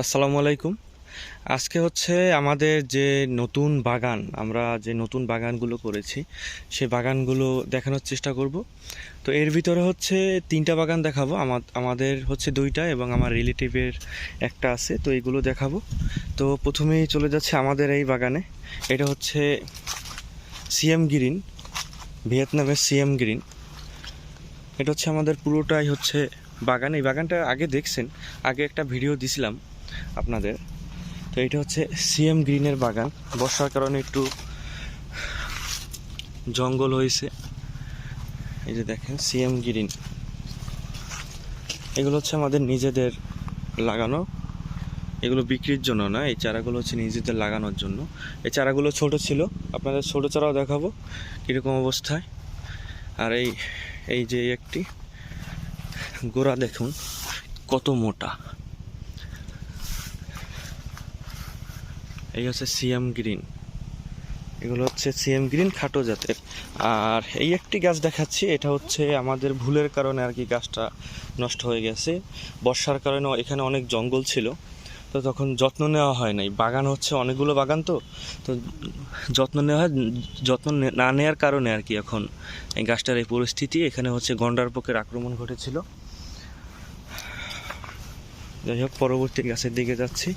আসসালামু আলাইকুম। আজকে হচ্ছে আমাদের যে নতুন বাগান, আমরা যে নতুন বাগানগুলো করেছি সেই বাগানগুলো দেখানোর চেষ্টা করব। তো এর ভিতরে হচ্ছে 3টা বাগান দেখাবো। আমাদের হচ্ছে 2টা এবং আমার রিলেটিভের একটা আছে, তো এইগুলো দেখাবো। তো প্রথমেই চলে যাচ্ছে আমাদের এই বাগানে। এটা হচ্ছে সিএম গ্রিন, ভিয়েতনামের সিএম গ্রিন। এটা হচ্ছে আমাদের পুরোটাই হচ্ছে বাগান। এই বাগানটা আগে দেখছেন, আগে একটা ভিডিও দিছিলাম আপনাদের। তো এটা হচ্ছে সিএম গ্রিনের বাগান। বর্ষার কারণে একটু জঙ্গল হয়েছে। এই যে দেখেন সিএম গ্রিন, এগুলো হচ্ছে আমাদের নিজেদের লাগানো, এগুলো বিক্রির জন্য না। এই চারাগুলো হচ্ছে নিজেদের লাগানোর জন্য। এই চারাগুলো ছোট ছিল, আপনাদের ছোট চারাও দেখাবো কীরকম অবস্থায়। আর এই এই যে একটি গোড়া দেখুন কত মোটা। এই হচ্ছে সিএম গ্রিন, এগুলো হচ্ছে সিএম গ্রিন খাটো জাতের। আর এই একটি গাছ দেখাচ্ছি, এটা হচ্ছে আমাদের ভুলের কারণে আর কি গাছটা নষ্ট হয়ে গেছে। বর্ষার কারণে এখানে অনেক জঙ্গল ছিল, তো তখন যত্ন নেওয়া হয় নাই। বাগান হচ্ছে অনেকগুলো বাগান, তো তো যত্ন নেওয়া হয়, যত্ন না নেওয়ার কারণে আর কি এখন এই গাছটার এই পরিস্থিতি। এখানে হচ্ছে গন্ডার পোকের আক্রমণ ঘটেছিল। যাই হোক, পরবর্তী গাছের দিকে যাচ্ছি।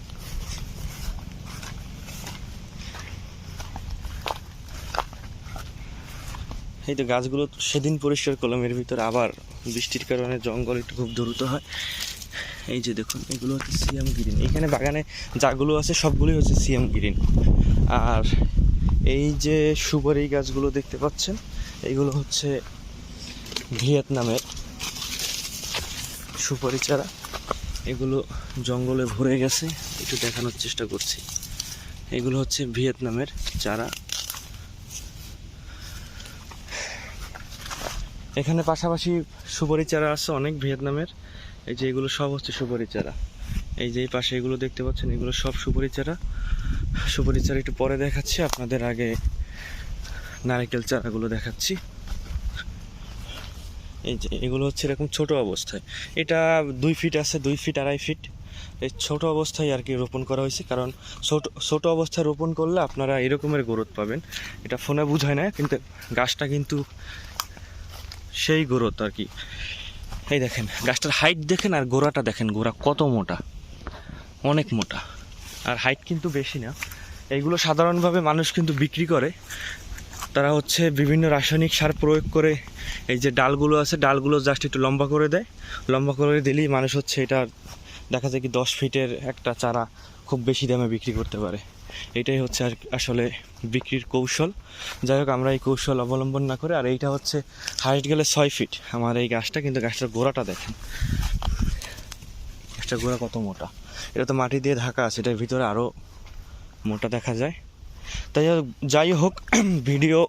এই তো গাছগুলো সেদিন পরিষ্কার করলাম, এর ভিতরে আবার বৃষ্টির কারণে জঙ্গল একটু খুব দ্রুত হয়। এই যে দেখুন, এগুলো হচ্ছে সিএম গ্রিন। এখানে বাগানে যাগুলো আছে সবগুলোই হচ্ছে সিএম গ্রিন। আর এই যে সুপারি গাছগুলো দেখতে পাচ্ছেন, এগুলো হচ্ছে ভিয়েতনামের সুপারি চারা। এগুলো জঙ্গলে ভরে গেছে, একটু দেখানোর চেষ্টা করছি। এগুলো হচ্ছে ভিয়েতনামের চারা। এখানে পাশাপাশি সুপারি চারা আছে অনেক ভিয়েতনামের। এই যে এগুলো সব হচ্ছে সুপারি চারা। এই যে এই পাশে এগুলো দেখতে পাচ্ছেন, এগুলো সব সুপারি চারা। সুপারি চারা একটু পরে দেখাচ্ছি, আপনাদের আগে নারকেল চারাগুলো দেখাচ্ছি। এই যে এগুলো হচ্ছে এরকম ছোট অবস্থায়, এটা 2 ফিট আছে, 2 ফিট 2.5 ফিট। এই ছোট অবস্থায় আর কি রোপণ করা হয়েছে, কারণ ছোট অবস্থায় রোপণ করলে আপনারা এরকমের গ্রোথ পাবেন। এটা ফোনে বোঝায় না, কিন্তু গাছটা কিন্তু সেই গ্রোথ আর কি। এই দেখেন গাছটার হাইট দেখেন, আর গোড়াটা দেখেন, গোড়া কত মোটা, অনেক মোটা। আর হাইট কিন্তু বেশি না। এইগুলো সাধারণভাবে মানুষ কিন্তু বিক্রি করে, তারা হচ্ছে বিভিন্ন রাসায়নিক সার প্রয়োগ করে এই যে ডালগুলো আছে, ডালগুলো জাস্ট একটু লম্বা করে দেয়। লম্বা করে দিলেই মানুষ হচ্ছে এটা দেখা যায় কি 10 ফিটের একটা চারা খুব বেশি দামে বিক্রি করতে পারে। এটাই হচ্ছে আসলে বিক্রির কৌশল। যাই হোক, আমরা এই কৌশল অবলম্বন না করে, আর এইটা হচ্ছে হাইট গেলে 6 ফিট আমার এই গাছটা, কিন্তু গাছটার গোড়াটা দেখেন, গাছটার গোড়া কত মোটা। এটা তো মাটি দিয়ে ঢাকা আছে, এটার ভিতরে আরও মোটা দেখা যায়। যাই হোক, ভিডিও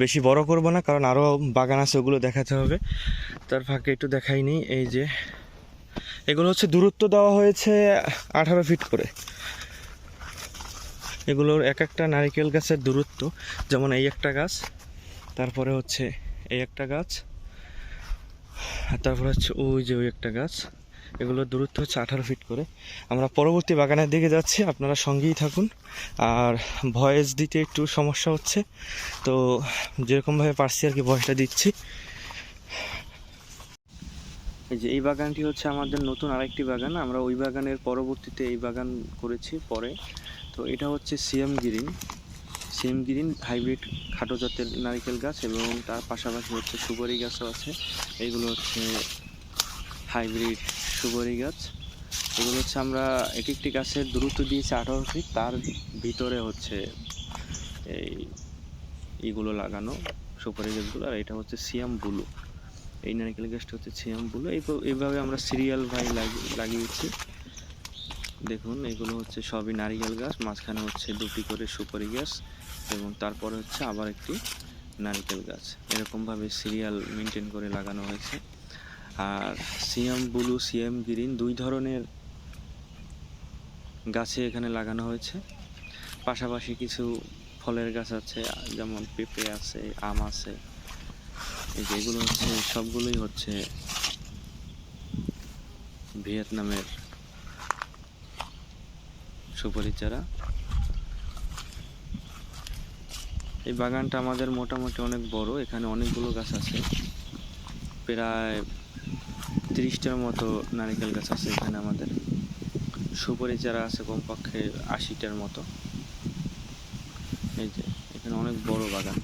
বেশি বড় করব না, কারণ আরও বাগান আছে, ওগুলো দেখাতে হবে। তার ফাঁকে একটু দেখাইনি। এই যে এগুলো হচ্ছে দূরত্ব দেওয়া হয়েছে 18 ফিট করে। এগুলোর এক একটা নারিকেল গাছের দূরত্ব, যেমন এই একটা গাছ, তারপরে হচ্ছে এই একটা গাছ, আর তারপরে হচ্ছে ওই যে ওই একটা গাছ। এগুলোর দূরত্ব হচ্ছে 18 ফিট করে। আমরা পরবর্তী বাগানের দিকে যাচ্ছি, আপনারা সঙ্গেই থাকুন। আর ভয়েস দিতে একটু সমস্যা হচ্ছে, তো যেরকমভাবে পারছি আর কি ভয়েসটা দিচ্ছি। এই যে এই বাগানটি হচ্ছে আমাদের নতুন আরেকটি বাগান, আমরা ওই বাগানের পরবর্তীতে এই বাগান করেছি পরে। তো এটা হচ্ছে সিএম গ্রিন হাইব্রিড খাটো জাতের নারিকেল গাছ, এবং তার পাশাপাশি হচ্ছে সুপারি গাছও আছে। এইগুলো হচ্ছে হাইব্রিড সুপারি গাছ। এগুলো হচ্ছে আমরা এক একটি গাছের দূরত্ব দিয়েছি 18 ফিট, তার ভিতরে হচ্ছে এইগুলো লাগানো সুপারি গাছগুলো। আর এটা হচ্ছে সিয়াম ব্লু, এই নারকেল গাছটা হচ্ছে সিয়াম ব্লু। এইভাবে আমরা সিরিয়াল লাগিয়েছি। দেখুন এগুলো হচ্ছে সবই নারিকেল গাছ, মাঝখানে হচ্ছে 2টি করে সুপারি গাছ, এবং তারপরে হচ্ছে আবার একটি নারকেল গাছ। এরকমভাবে সিরিয়াল মেনটেন করে লাগানো হয়েছে। আর সিএম ব্লু, সিএম গ্রিন 2 ধরনের গাছে এখানে লাগানো হয়েছে। পাশাপাশি কিছু ফলের গাছ আছে, যেমন পেঁপে আছে, আম আছে। এই যে এগুলো হচ্ছে সবগুলোই হচ্ছে ভিয়েতনামের সুপারি চারা। এই বাগানটা আমাদের মোটামুটি অনেক বড়, এখানে অনেকগুলো গাছ আছে, প্রায় 30টার মতো নারকেল গাছ আছে এখানে আমাদের। সুপারি চারা আছে কমপক্ষে 80টার মতো। এই যে এখানে অনেক বড় বাগান।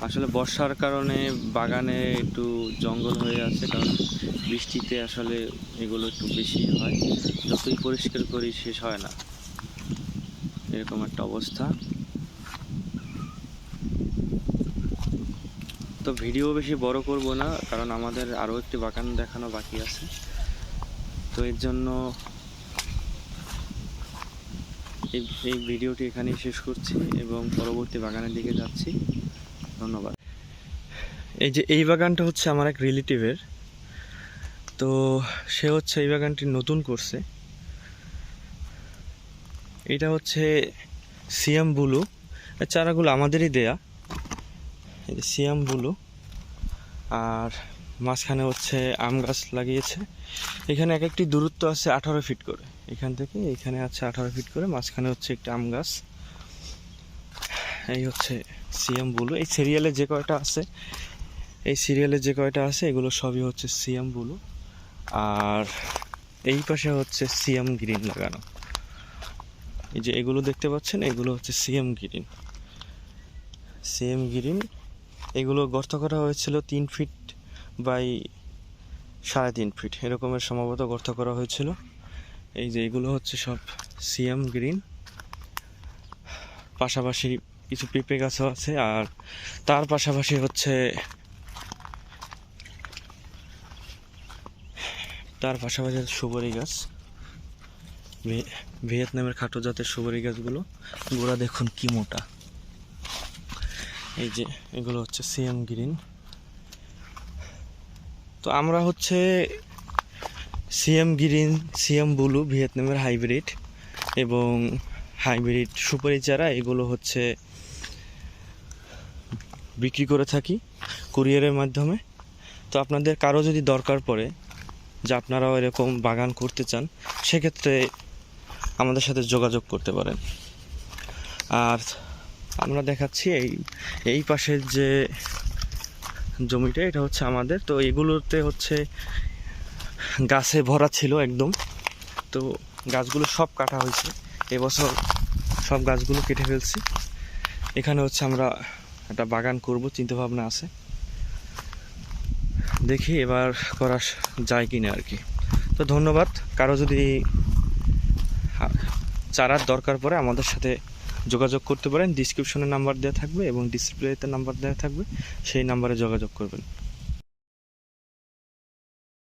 আসলে বর্ষার কারণে বাগানে একটু জঙ্গল হয়ে আছে, কারণ বৃষ্টিতে আসলে এগুলো একটু বেশি হয়, যতই পরিষ্কার করি শেষ হয় না, এরকম একটা অবস্থা। তো ভিডিও বেশি বড় করব না, কারণ আমাদের আরও একটি বাগান দেখানো বাকি আছে। তো এর জন্য এই ভিডিওটি এখানেই শেষ করছি এবং পরবর্তী বাগানের দিকে যাচ্ছি। ধন্যবাদ। এই যে এই বাগানটা হচ্ছে আমার এক রিলেটিভের, তো সে হচ্ছে এই বাগানটি নতুন করছে। এটা হচ্ছে সিয়াম ব্লু, চারাগুলো আমাদেরই দেয়া। এই যে সিয়াম ব্লু, আর মাঝখানে হচ্ছে আম গাছ লাগিয়েছে। এখানে এক একটি দূরত্ব আছে 18 ফিট করে, এখান থেকে এখানে আছে 18 ফিট করে, মাঝখানে হচ্ছে একটি আম গাছ। এই হচ্ছে সিয়াম ব্লু। এই সিরিয়ালে যে কয়টা আছে এগুলো সবই হচ্ছে সিয়াম ব্লু। আর এই পাশে হচ্ছে সিয়াম গ্রিন লাগানো। এই যে এগুলো দেখতে পাচ্ছেন, এগুলো হচ্ছে সিয়াম গ্রিন। এগুলো গর্ত করা হয়েছিল 3 ফিট বাই 3.5 ফিট এরকমের সম্ভবত গর্ত করা হয়েছিল। এই যে এগুলো হচ্ছে সব সিয়াম গ্রিন। পাশাপাশি কিছু পেঁপে গাছও আছে, আর তার পাশাপাশি হচ্ছে সুপারি গাছ, ভিয়েতনামের খাটো জাতের সুপারি গাছগুলো। গোড়া দেখুন কি মোটা। এই যে এগুলো হচ্ছে সিয়াম গ্রিন। তো আমরা হচ্ছে সিয়াম গ্রিন, সিয়াম ব্লু, ভিয়েতনামের হাইব্রিড এবং হাইব্রিড সুপারি চারা এগুলো হচ্ছে বিক্রি করে থাকি কুরিয়ারের মাধ্যমে। তো আপনাদের কারো যদি দরকার পড়ে যে আপনারাও এরকম বাগান করতে চান, সেক্ষেত্রে আমাদের সাথে যোগাযোগ করতে পারেন। আর আমরা দেখাচ্ছি এই পাশের যে জমিটা, এটা হচ্ছে আমাদের। তো এগুলোতে হচ্ছে গাছে ভরা ছিল একদম, তো গাছগুলো সব কাটা হয়েছে এবছর, সব গাছগুলো কেটে ফেলছি। এখানে হচ্ছে আমরা একটা বাগান করব চিন্তা ভাবনা আছে, দেখি এবার করা যায় কিনা আর কি। তো ধন্যবাদ। কারো যদি চারার দরকার পড়ে আমাদের সাথে যোগাযোগ করতে পারেন। ডিসক্রিপশনে নাম্বার দেওয়া থাকবে এবং ডিসপ্লেতে নাম্বার দেওয়া থাকবে, সেই নাম্বারে যোগাযোগ করবেন।